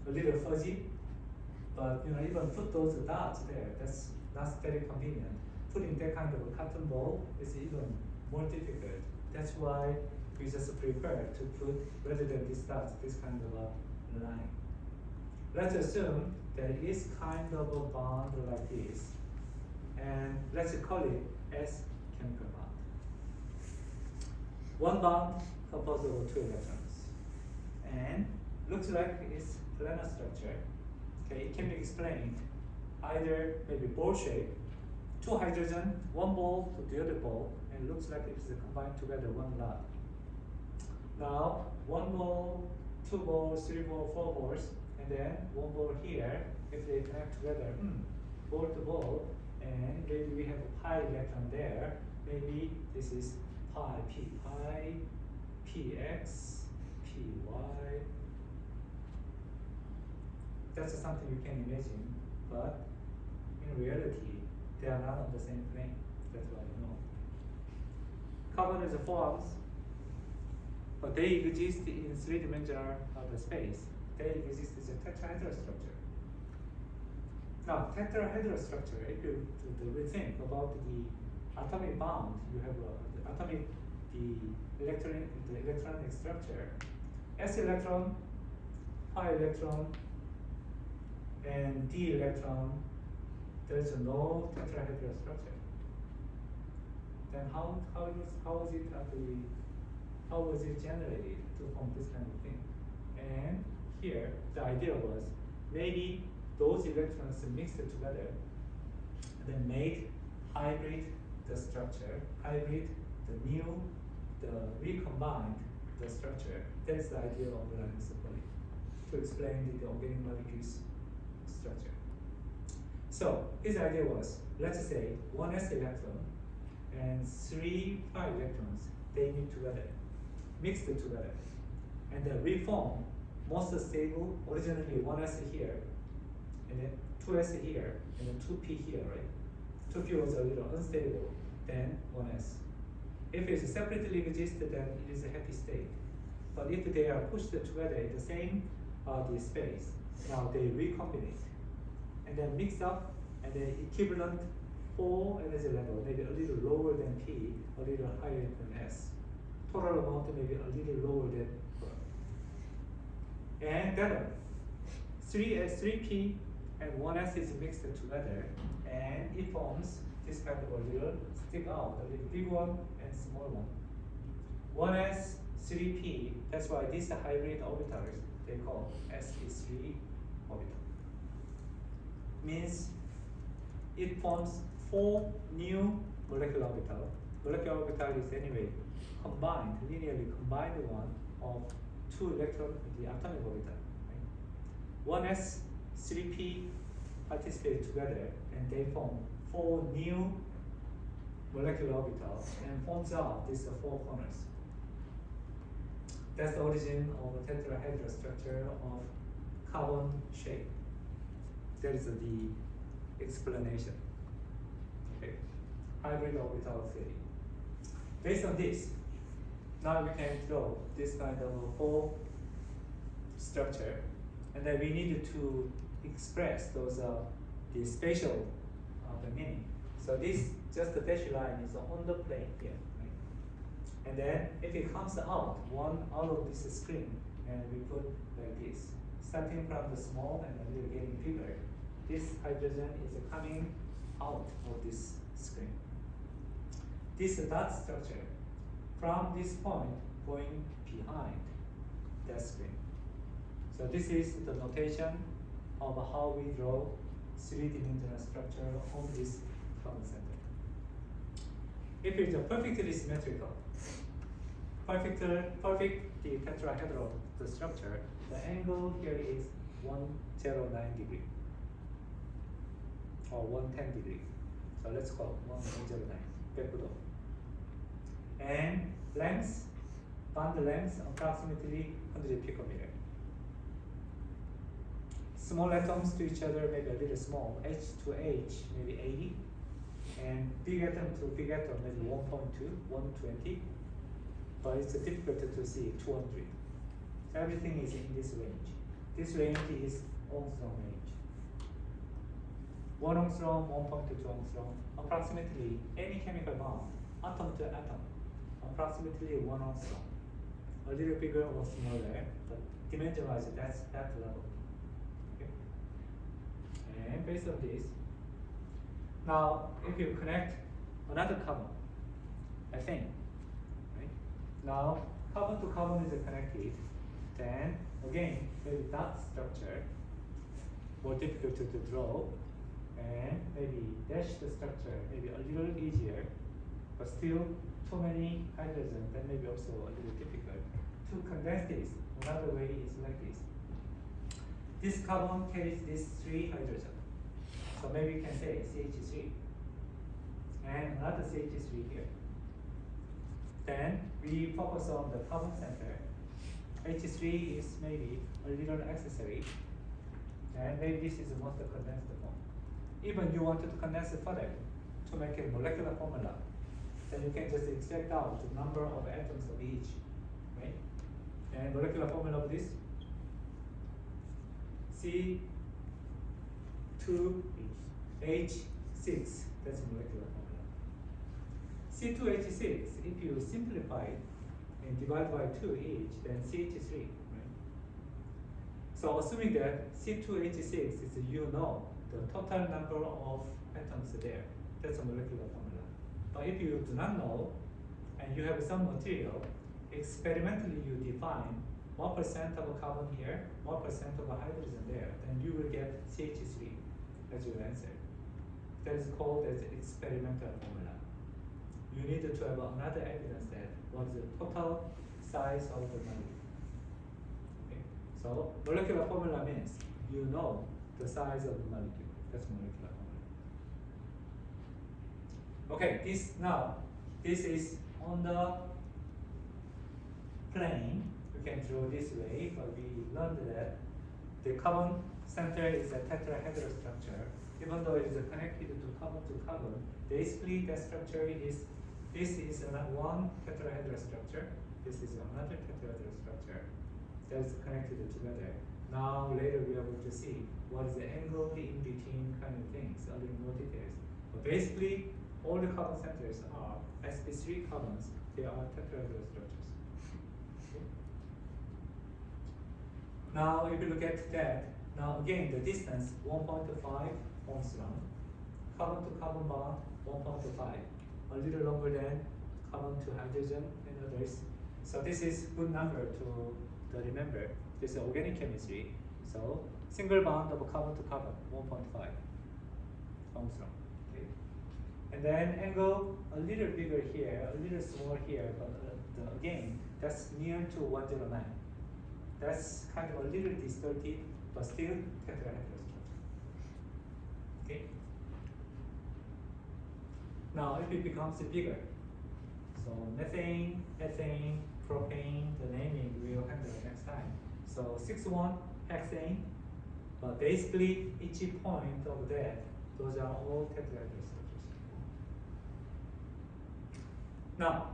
A little fuzzy, but even put those dots there, that's not very convenient. Putting that kind of a cotton ball is even more difficult. That's why we just prefer to put, rather than these dots, this kind of a line. Let's assume there is kind of a bond like this, and let's call it S chemical bond. One bond composed of two electrons, and looks like it's planar structure. Okay, it can be explained either maybe ball shape, two hydrogen, one ball to the other ball, and looks like it's combined together one lot. Now, one ball, two balls, three balls, four balls, and then one ball here. If they connect together, ball to ball, and maybe we have a pi electron there. Maybe this is pi px, py. That's something you can imagine, but in reality, they are not on the same plane. That's why you know. Carbon is forms, but they exist in three-dimensional space. They exist as a tetrahedral structure. Now, tetrahedral structure, if you rethink about the atomic bond, you have the electronic structure. S electron, pi electron, and d electron. There is no tetrahedral structure. Then how was it generated to form this kind of thing? And here the idea was maybe those electrons mixed together and then made hybrid the structure, hybrid the new, the recombined the structure. That's the idea of the Lorentz-Poly to explain the organic molecules structure. So his idea was, let's say one s electron and three pi electrons, they meet together, mixed together, and then reform most stable, originally one s here, and then two s here, and then two p here, right? Two p was a little unstable, then one s. If it's separately existed, then it is a happy state. But if they are pushed together in the same the space, now they recombine and then mix up, and then equivalent 4 energy level, maybe a little lower than P, a little higher than S. Total amount maybe a little lower than 4. And then 3P and 1S is mixed together, and it forms this kind of a little stick out, a little big one and small one. 1S, 3P, that's why these hybrid orbitals, they call sp3 orbital. Means it forms 4 new molecular orbital. Molecular orbital is anyway combined, linearly combined one of 2 electrons in the atomic orbital. Right? 1s, 3p participate together, and they form 4 new molecular orbitals and forms out these 4 corners. That's the origin of the tetrahedral structure of carbon shape. That is the explanation. Okay, hybrid orbital theory. Based on this, now we can draw this kind of a whole structure, and then we need to express those the spatial the meaning. So this just the dashed line is on the plane here, right? And then if it comes out one out of this screen, and we put like this, starting from the small and then we're getting bigger, this hydrogen is coming out of this screen. This dot structure from this point going behind that screen. So this is the notation of how we draw three-dimensional structure on this carbon center. If it's a perfectly symmetrical, perfect the tetrahedral the structure, the angle here is 109 degree or 110 degree. So let's call 109 백구도. And length, bond length approximately 100 picometer. Small atoms to each other maybe a little small, H to H maybe 80, and big atom to big atom maybe 1.2, 120, but it's difficult to see 200. So everything is in this range. This range is Ångström range. 1 Ångström, 1.2 Ångström, approximately any chemical bond, atom to atom, approximately 1 Ångström. A little bigger or smaller, but dimension-wise that's that level. And based on this, now if you connect another carbon, ethane, right? Now carbon to carbon is connected, then again maybe dot structure, more difficult to draw, and maybe dash the structure, maybe a little easier, but still too many hydrogen, that may be also a little difficult. To condense this, another way is like this. This carbon carries these 3 hydrogen. So maybe you can say CH3 and another CH3 here. Then we focus on the carbon center. H3 is maybe a little accessory, and maybe this is the most condensed form. Even you wanted to condense it further to make a molecular formula, then you can just extract out the number of atoms of each, right? And molecular formula of this C2H6, that's molecular formula. C2H6, if you simplify it and divide by 2 each, then CH3, right? So assuming that C2H6 is, you know, the total number of atoms there, that's a molecular formula. But if you do not know, and you have some material, experimentally you define 1% of a carbon here, 1% of a hydrogen there, then you will get CH3 as your answer. That is called as experimental formula. You need to have another evidence that what is the total size of the molecule. Okay? So molecular formula means you know the size of the molecule. That's molecular formula. Okay, this is on the plane. You can draw this way, but we learned that the carbon center is a tetrahedral structure. Even though it is connected to carbon, basically the structure is, this is one tetrahedral structure, this is another tetrahedral structure that is connected together. Now later we are going to see what is the angle in between kind of things, a little more details. But basically, all the carbon centers are sp3 carbons, they are tetrahedral structures. Okay. Now if you look at that, now again the distance 1.5 Ångström, carbon to carbon bond 1.5, a little longer than carbon to hydrogen and others. So this is good number to remember. This is organic chemistry. So single bond of carbon to carbon 1.5 Ångström. Okay. And then angle a little bigger here, a little smaller here, but again that's near to 109. That's kind of a little distorted, but still tetrahedral structure. Okay. Now if it becomes bigger, so methane, ethane, propane, the naming we will handle next time. So 6,1 hexane, but basically each point of that, those are all tetrahedral structures. Now,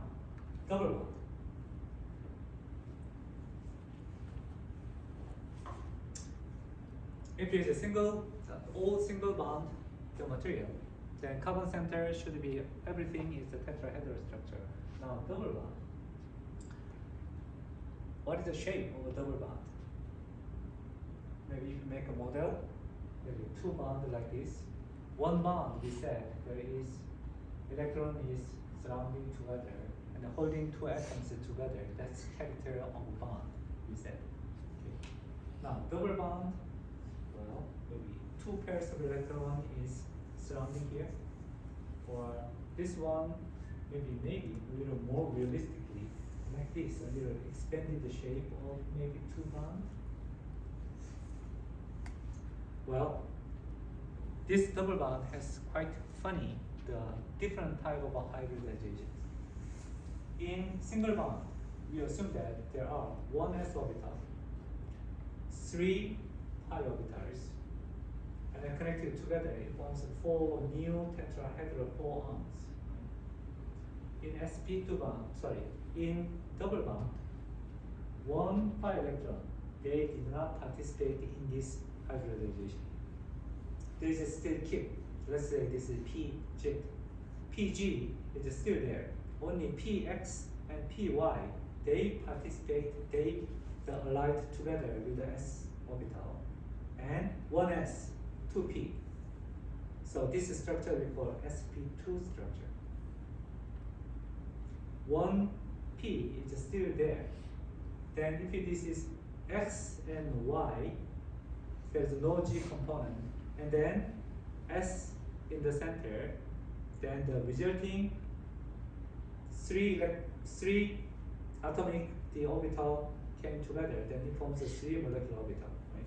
double bond. If it is a all single bond, the material, then carbon center should be, everything is a tetrahedral structure. Now double bond. What is the shape of a double bond? Maybe if you make a model, maybe 2 bonds like this. 1 bond, we said, there is electron is surrounding together, and and holding two atoms together. That's character of a bond, we said. Okay. Now, double bond, well, maybe two pairs of electron is surrounding here. Or this one, maybe a little more realistically, like this, a little expanded the shape of maybe two bonds. Well, this double bond has quite funny the different type of hybridizations. In single bond, we assume that there are one s orbital, three pi orbitals, and then connected together it forms four new tetrahedral 4 arms. In sp2 bond, in double bond, one pi electron, they did not participate in this hybridization. There is a still keep. Let's say this is PG. PG is still there. Only PX and PY, they participate, they aligned together with the s orbital. And 1s, 2p. So this structure we call sp2 structure. 1p is still there. Then if this is x and y, there's no g component, and then s in the center, then the resulting three atomic the orbital came together, then it forms a 3 molecular orbital, right?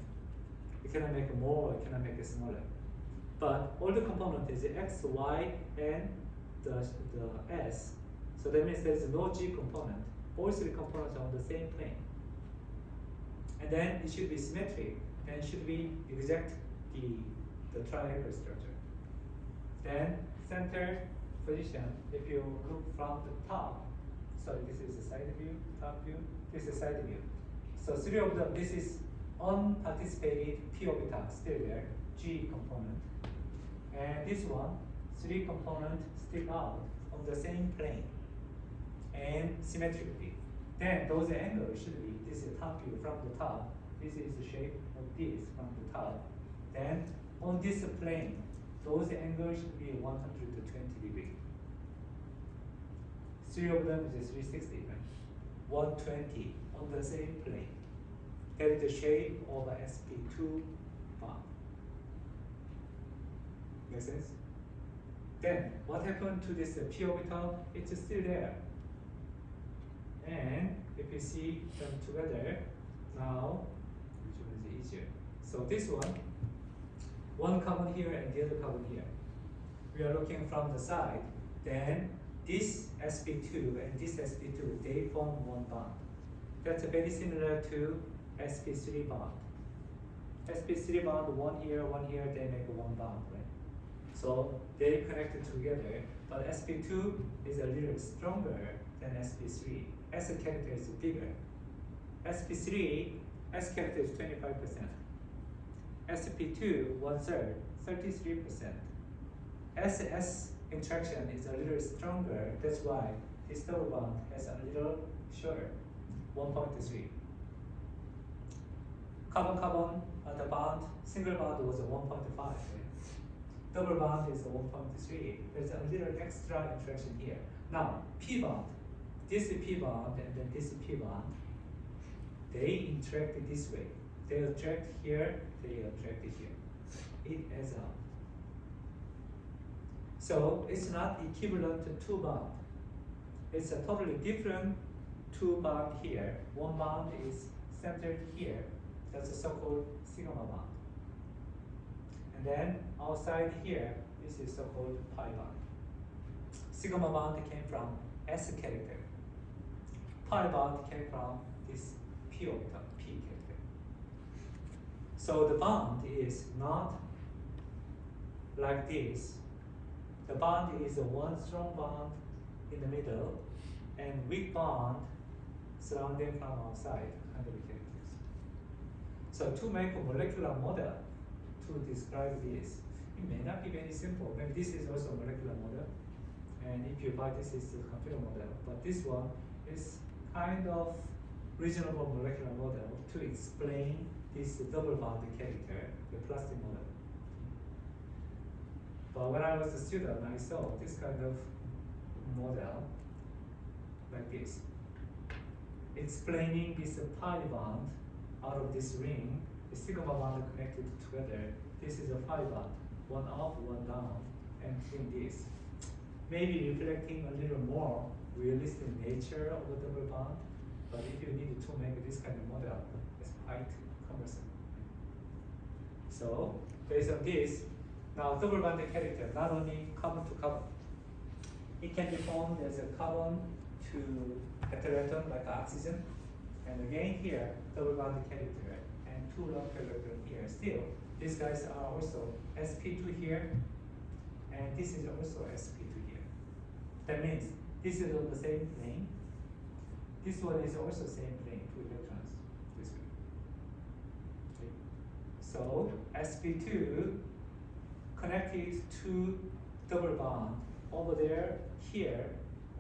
You cannot make more, you cannot make it smaller. But all the component is x, y, and the s. So that means there's no g component. All three components are on the same plane. And then it should be symmetric, and it should be exact the triangle structure. Then center position, if you look from the top, sorry, this is the side view, top view, this is side view. So three of them, this is unparticipated p orbital, still there, g component. And this one, three component stick out on the same plane and symmetrically. Then those angles should be, this is top view from the top, this is the shape of this from the top. Then on this plane, those angles should be 120 degrees. Three of them is 360, right? 120 on the same plane. That is the shape of a sp2 bond. Make sense? Then what happened to this p orbital? It's still there. And if you see them together, now which one is easier? So this one carbon here and the other carbon here. We are looking from the side, then this sp2 and this sp2, they form one bond. That's very similar to sp3 bond. sp3 bond, one here, they make one bond, right? So they connected together, but sp2 is a little stronger than sp3. S character is bigger. sp3, S character is 25%. sp2, 1/3, 33%. SS interaction is a little stronger. That's why this double bond has a little shorter, 1.3. Carbon-carbon, the bond, single bond was a 1.5. Right? Double bond is a 1.3. There's a little extra interaction here. Now, P bond, this P bond and then this P bond, they interact this way. They attract here, they attract here. It adds up. So it's not equivalent to two bond. It's a totally different two bond here. One bond is centered here. That's a so-called sigma bond. And then outside here, this is so-called pi bond. Sigma bond came from S character. Pi bond came from this p orbital, p character. So the bond is not like this. The bond is one strong bond in the middle and weak bond surrounding from outside under the characters. So to make a molecular model to describe this, it may not be very simple. Maybe this is also a molecular model. And if you buy this is a computer model, but this one is kind of reasonable molecular model to explain this double bond character, the plastic model. But when I was a student, I saw this kind of model, this. Explaining this pi bond out of this ring, the sigma bond connected together. This is a pi bond, one up, one down, and doing this. Maybe reflecting a little more realistic nature of the double bond, but if you need to make this kind of model, it's quite cumbersome. So, based on this, now double bonded character, not only carbon to carbon, it can be formed as a carbon to heteroatom like oxygen, and again here, double bonded character, and two lone pair electron here. Still, these guys are also sp2 here, and this is also sp2 here. That means this is on the same plane. This one is also same plane, two electrons this way. Okay. So sp2 connected to double bond over there, here,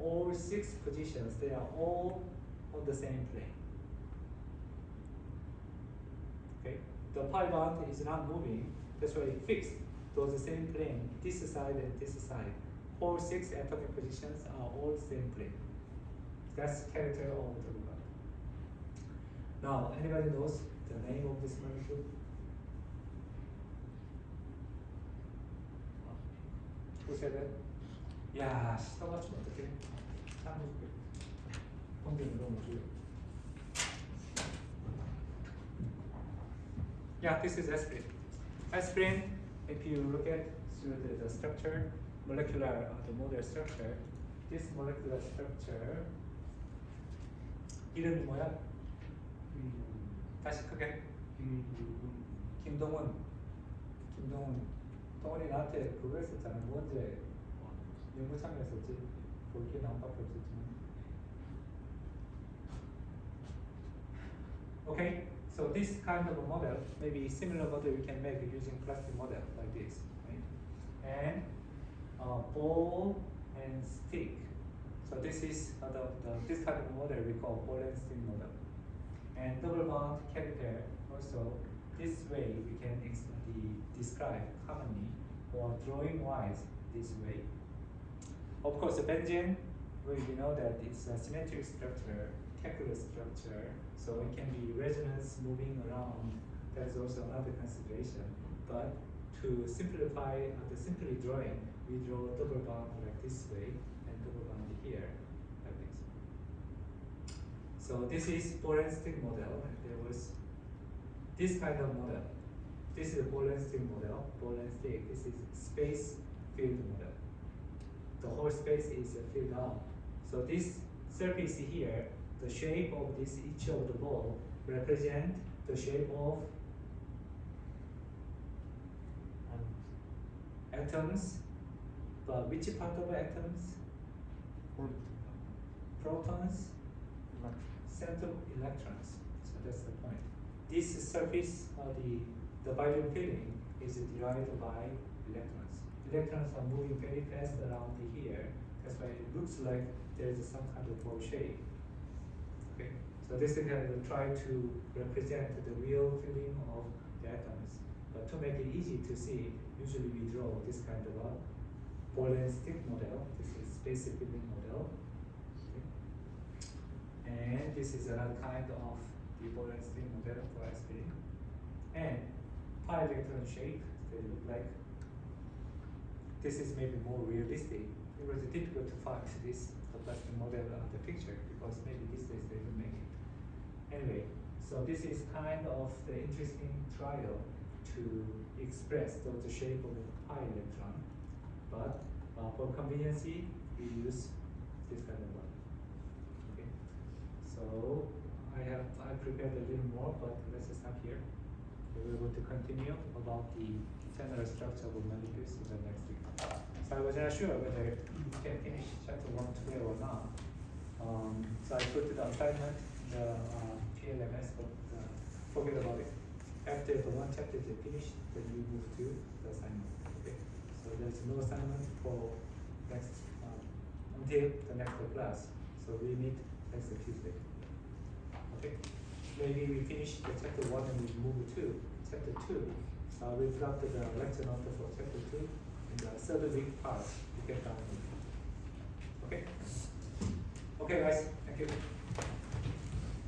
all 6 positions, they are all on the same plane. Okay, the pi bond is not moving, that's why it fixed those same plane, this side and this side. All 6 atomic positions are all same plane. That's character of double bond. Now, anybody knows the name of this molecule? Who said that? 야, 시도 맞추면 어떡해? 참 해줄게. 본인이 너무 좋아요. Yeah, this is aspirin. Aspirin, if you look at through the structure, molecular, the model structure, this molecular structure, 이름이 뭐야? 다시 크게. 김동훈. 동훈이 나한테 그거 했었잖아. 뭐 언제 연구 참여했었지? 볼게 나온밖에 없었지만. Okay, so this kind of a model, maybe similar model we can make using plastic model like this, right? And ball and stick. So this is this kind of model we call ball and stick model. And double bond character also, this way we can describe commonly or drawing wise this way. Of course, the benzene, we know that it's a symmetric structure, tabular structure, so it can be resonance moving around. That is also another consideration. But to simplify the simply drawing, we draw double bond like this way and double bond here like this. So this is ball and stick model. There was this kind of model. This is a ball and stick model. Ball and stick. This is space field model. The whole space is filled out. So this surface here, the shape of this each of the ball represent the shape of atoms. But which part of atoms? Protons, center electrons. So that's the point. This surface, the volume filling, is derived by electrons. Electrons are moving very fast around here. That's why it looks like there is some kind of ball shape. Okay, so this is going to try to represent the real filling of the atoms. But to make it easy to see, usually we draw this kind of a ball and stick model. This is space filling model. Okay. And this is another kind of the ball and stick model for aspirin. And pi electron shape, they look like. This is maybe more realistic. It was difficult to find this plastic model on the picture because maybe these days they don't make it. Anyway, so this is kind of the interesting trial to express the shape of the pi electron. But for conveniency, we use this kind of one. Okay. So I prepared a little more, but let's stop here. We're able to continue about the general structure of molecules in the next week. So I was not sure whether you can finish chapter 1 today or not. So I put the assignment, the PLMS, but forget about it. After the one chapter is finished, then we move to the assignment. Okay. So there's no assignment for next until the next class. So we meet next Tuesday. Okay. Maybe we finish the chapter 1 and we move to chapter 2. So we drafted the lecture note for chapter 2 in the third week part. You get down. Okay? Okay guys, Thank you.